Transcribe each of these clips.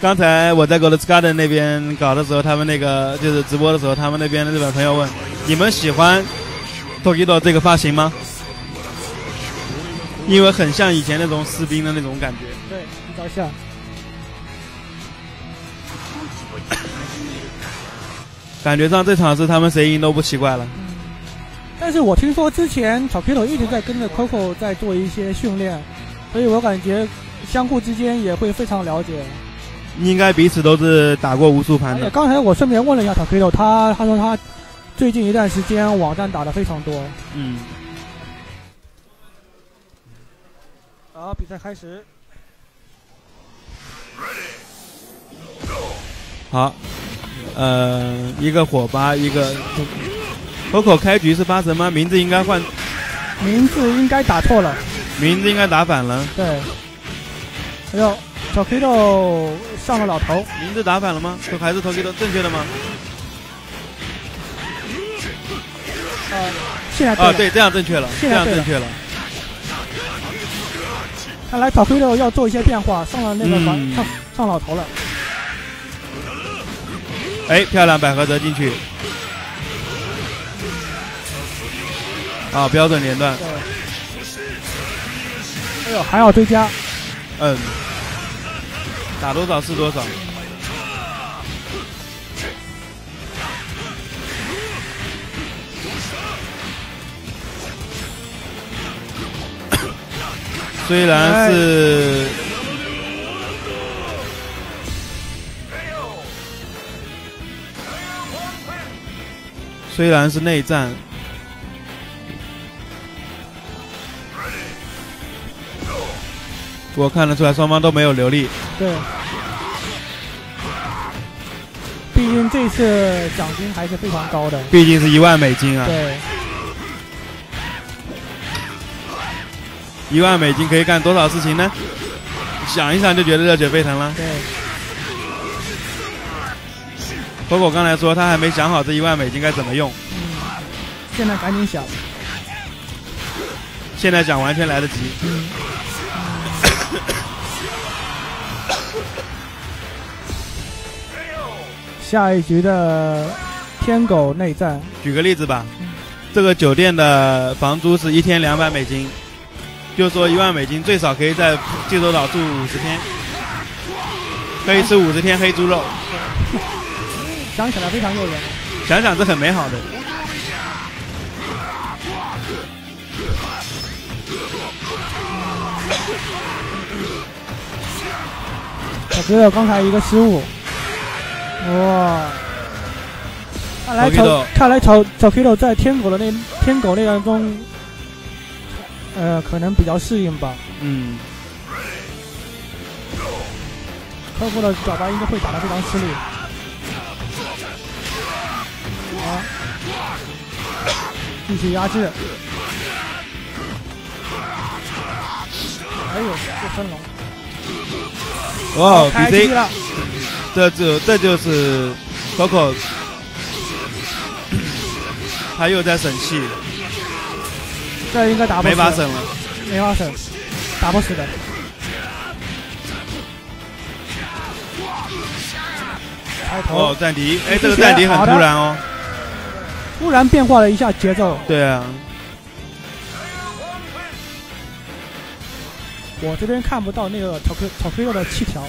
刚才我在 Gold Garden 那边搞的时候，他们那个就是直播的时候，他们那边的日本朋友问：你们喜欢 Tokido 这个发型吗？因为很像以前那种士兵的那种感觉。对，比较像。感觉上这场是他们谁赢都不奇怪了。但是我听说之前 Tokido 一直在跟着 KOF13 在做一些训练，所以我感觉相互之间也会非常了解。应该彼此都是打过无数盘的。刚才我顺便问了一下 Tokido， 他说他最近一段时间网站打得非常多。嗯。好，比赛开始。好，一个火8，一个 Coco 开局是8神吗？名字应该换，名字应该打错了，名字应该打反了。对。哎呦 ，Tokido 上了老头，名字打反了吗？还是 Tokido 正确的吗？现在对了。对，这样正确了，这样正确了。看来 Tokido 要做一些变化，上了那个上老头了。哎，漂亮，百合折进去。啊，标准连段。哎呦，还要追加。打多少是多少。虽然是内战，我看得出来双方都没有留力。对，毕竟这次奖金还是非常高的，毕竟是1万美金啊。对。1万美金可以干多少事情呢？想一想就觉得热血沸腾了。对。包括我刚才说他还没想好这1万美金该怎么用。现在赶紧想。现在讲完全来得及。下一局的天狗内战。举个例子吧，这个酒店的房租是1天200美金。就说1万美金最少可以在济州岛住50天，可以吃50天黑猪肉。想起来非常诱人，想想是很美好的。我觉得刚才一个失误，哇！看来Tokido在天狗内战中。可能比较适应吧。KOF13的脚巴应该会打得非常吃力。好，继续压制。哎呦，这分龙！哇，开机了！这就是 Coco， 他又在省气。这应该打不死，没法省了，没法省，打不死的。开头哦，战敌，哎，这个战敌很突然哦，突然变化了一下节奏。对啊，我这边看不到那个 Tokido 的气条，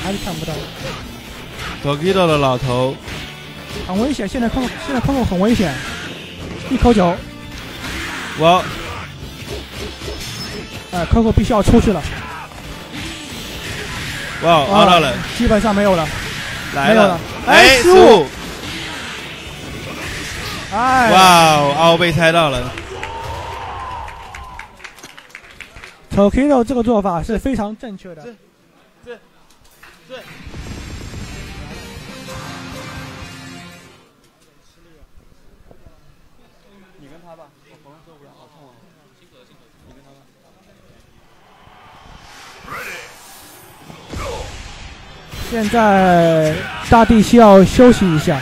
还是看不到。Tokido 的老头。很危险，现在KOF很危险，一口酒，我，KOF必须要出去了，哇，凹到了，基本上没有了，来了，哎，失误，哎，哇，凹被猜到了。Tokido 这个做法是非常正确的。这。你跟他吧，我朋友受不了，好痛啊！你跟他吧。现在大地需要休息一下。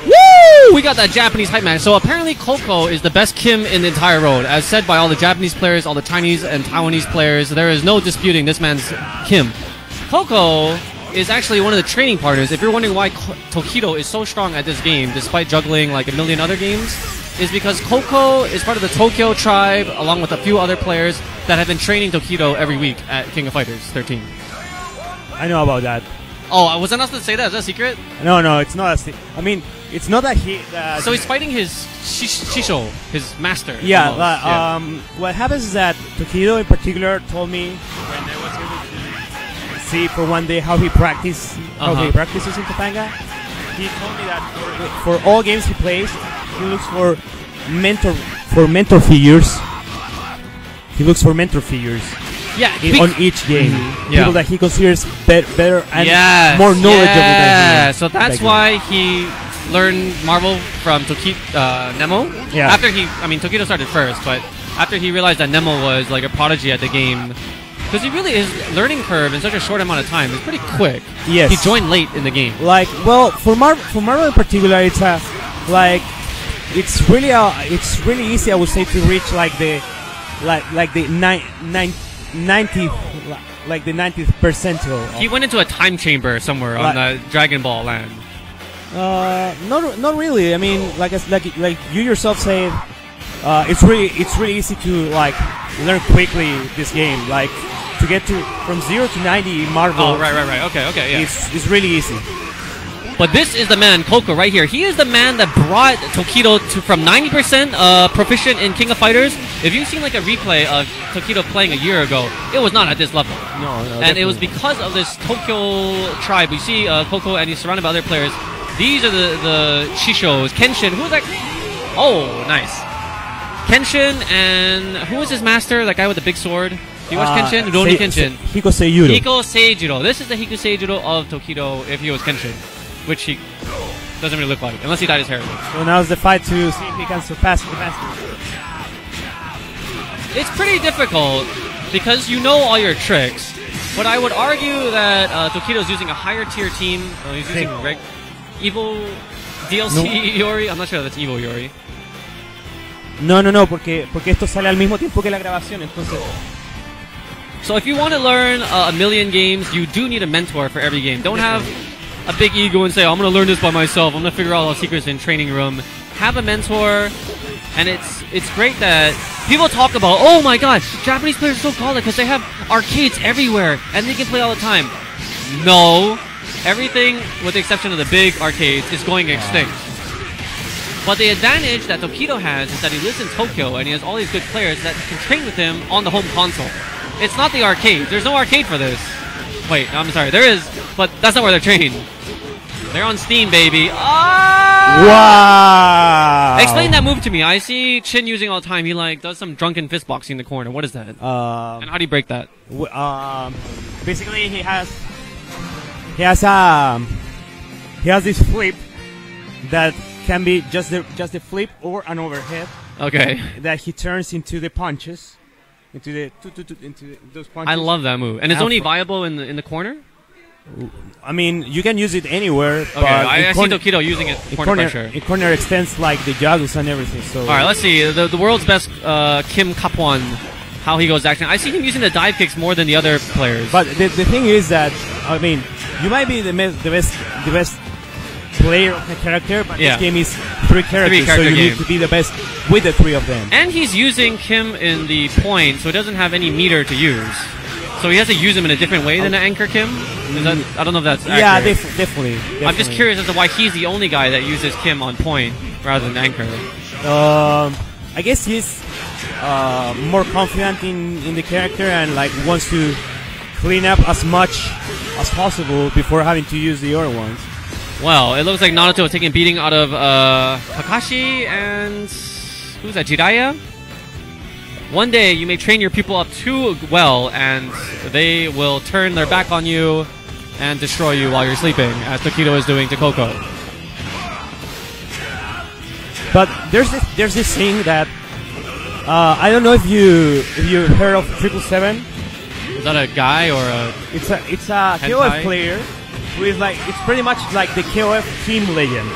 Woo! We got that Japanese hype man. So apparently Coco is the best Kim in the entire road. As said by all the Japanese players, all the Chinese and Taiwanese players, there is no disputing this man's Kim. Coco is actually one of the training partners. If you're wondering why Tokido is so strong at this game, despite juggling like a million other games, is because Coco is part of the Tokyo tribe, along with a few other players that have been training Tokido every week at King of Fighters 13. I know about that. Oh, I wasn't supposed to say that. Is that a secret? No, it's not a secret. I mean, it's not that he... so he's fighting his Shisho, his master. Yeah, what happens is that Tokido in particular told me when I was able to see for one day how he practices in Topanga. He told me that for all games he plays, he looks for mentor figures. He looks for mentor figures. Yeah, on each game, people that he considers better and more knowledgeable than he is. So that's why he learned Marvel from Nemo. Yeah. After Tokido started first, but after he realized that Nemo was like a prodigy at the game, because his learning curve in such a short amount of time is pretty quick. Yes. He joined late in the game. For Marvel in particular, it's really easy, I would say, to reach the 90th percentile. He went into a time chamber somewhere on the Dragon Ball land. Not really. I mean, like you yourself said, it's really easy to learn quickly this game. To get from 0 to 90 in Marvel. Oh, right. Okay, yeah. It's really easy. But this is the man, Coco, right here. He is the man that brought Tokido from 90% proficient in King of Fighters. If you've seen a replay of Tokido playing a year ago, it was not at this level. No, and definitely. it was because of this Tokyo tribe. You see Coco, and he's surrounded by other players. These are the Shishos. Kenshin, who is that? Oh, nice. Kenshin, and who is his master? That guy with the big sword. Do you watch Kenshin? Rurouni Kenshin. Hiko Seijuro. Hiko Seijuro. This is the Hiko Seijuro of Tokido if he was Kenshin. Which he doesn't really look like, unless he dyed his hair. So now's the fight to see if he can surpass the master. It's pretty difficult, because you know all your tricks, but I would argue that Tokido's using a higher tier team. He's using Evo DLC Yori. I'm not sure if that's Evo Yori. No, porque esto sale al mismo tiempo que la grabación, entonces... So if you want to learn a million games, you do need a mentor for every game. Don't have a big ego and say, I'm going to learn this by myself. I'm going to figure out all the secrets in training room. Have a mentor, and it's great that people talk about, oh my god, Japanese players are so called because they have arcades everywhere and they can play all the time. No, everything with the exception of the big arcades is going extinct. But the advantage that Tokido has is that he lives in Tokyo and he has all these good players that can train with him on the home console. It's not the arcade. There's no arcade for this. Wait, I'm sorry. There is, but that's not where they're trained. They're on Steam, baby. Ah! Wow! Explain that move to me. I see Chin using all the time. He does some drunken fist boxing in the corner. What is that? And how do you break that? Basically, he has this flip that can be just a flip or an overhead. Okay. That he turns into the punches. Into those punches. I love that move. And it's only viable in the corner? I mean, you can use it anywhere. Okay, I see Tokido using it corner pressure. In corner extends the juggles and everything. So alright, let's see. The world's best Kim Kapwan, how he goes action. I see him using the dive kicks more than the other players. But the thing is that, I mean, you might be the best player of the character, but this game is three characters, so you need to be the best with the three of them. And he's using Kim in the point, so he doesn't have any meter to use. So he has to use him in a different way than an Anchor Kim? Is that, I don't know if that's accurate. Yeah, definitely. I'm just curious as to why he's the only guy that uses Kim on point rather than Anchor. I guess he's more confident in the character and wants to clean up as much as possible before having to use the other ones. Well, it looks like Naruto taking a beating out of Kakashi and... who's that, Jiraiya? One day you may train your people up too well and they will turn their back on you and destroy you while you're sleeping, as Tokido is doing to Coco. But there's this thing that I don't know if you heard of 777. Is that a guy or a? It's a KOF player who is like, it's pretty much like the KOF team legend.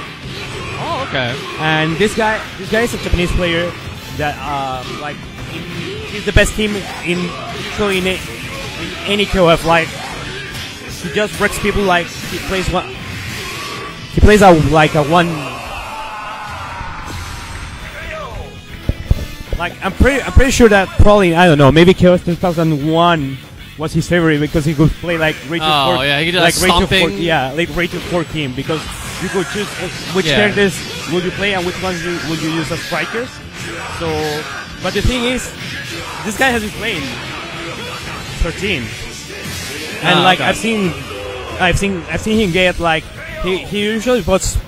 Oh, okay. And this guy is a Japanese player that he's the best team in any KOF. Like, he just wrecks people. Like, he plays like a one. Like, I'm pretty sure that probably, I don't know, maybe KOF 2001 was his favorite because he could play like Rachel 4. Oh yeah, he could do like like stomping. Like Rachel 4 team, because you could choose which characters would you play and which ones would you use as strikers. So, but the thing is, this guy has been playing 13, and like okay. I've seen him get like he usually posts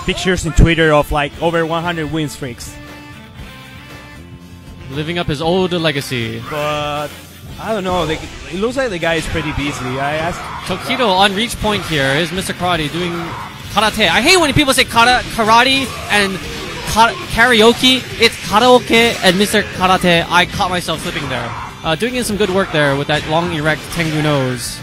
pictures in Twitter of like over 100 win streaks. Living up his old legacy. But I don't know. It looks like the guy is pretty busy. I asked Tokido on reach point here is Mr. Karate doing karate. I hate when people say karate and karaoke. It's karaoke and Mr. Karate. I caught myself slipping there. Doing in some good work there with that long erect Tengu nose.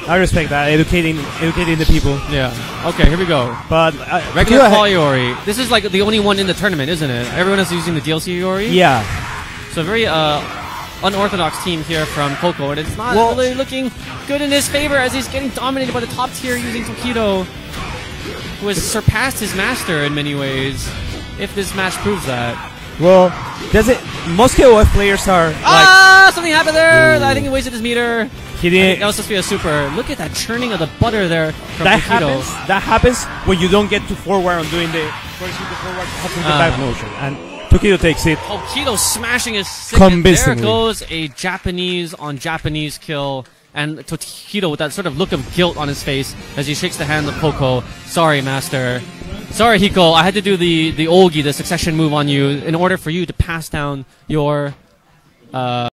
I respect that, educating the people. Yeah. Okay, here we go. But regular Call Yori. This is like the only one in the tournament, isn't it? Everyone else is using the DLC Yori. Yeah. So very unorthodox team here from Coco, and it's not really looking good in his favor as he's getting dominated by the top tier using Tokido, who has surpassed his master in many ways. If this match proves that. Well, most KOF players are like... something happened there! I think he wasted his meter. He didn't. That was supposed to be a super. Look at that churning of the butter there from Tokido. That happens when you don't get too forward on doing the first hit to forward back motion. And Tokido takes it. Tokido smashing his second. There goes a Japanese on Japanese kill. And Tokido with that sort of look of guilt on his face as he shakes the hand of Coco. Sorry, master. Sorry, Hiko. I had to do the Olgi, the succession move on you in order for you to pass down your...